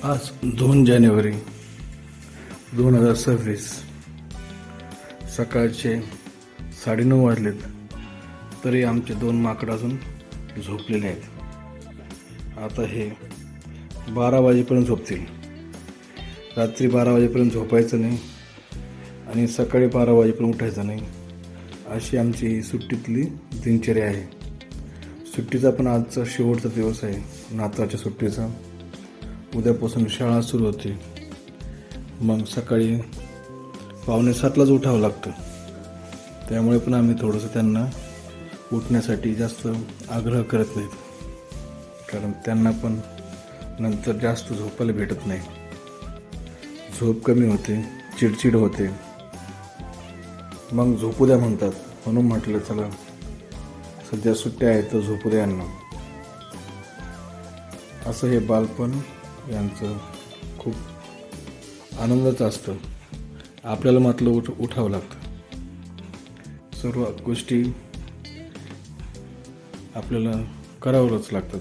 आज 2 जानेवारी 2026 सकाळचे 9:30 वाजलेत तरी आमचे 2 माकडं अजून झोपलेले आहेत. आता हे 12 वाजेपर्यंत झोपतील. रात्री 12 वाजेपर्यंत झोपायचं नाही आणि सकाळी 12 वाजेपर्यंत उठायचं नाही, अशी आमची सुट्टीतली दिनचर्या आहे. सुट्टीचा पण आजचा शेवटचा दिवस आहे, नाताळच्या सुट्टीचा. उद्यापासून शाळा सुरू होते. मग सकाळी 6:45लाच उठावं लागतं. त्यामुळे पण आम्ही थोडंसं त्यांना उठण्यासाठी जास्त आग्रह करत नाहीत, कारण त्यांना पण नंतर जास्त झोपायला भेटत नाही. झोप कमी होते, चिडचिड होते, मग झोपू द्या म्हणतात. म्हणून म्हटलं चला सध्या सुट्ट्या आहेत तर झोपू द्या यांना. असं हे बालपण यांचं खूप आनंदाचं असतं. आपल्याला मात्र उठावं लागतं. सर्व गोष्टी आपल्याला करावंच लागतात.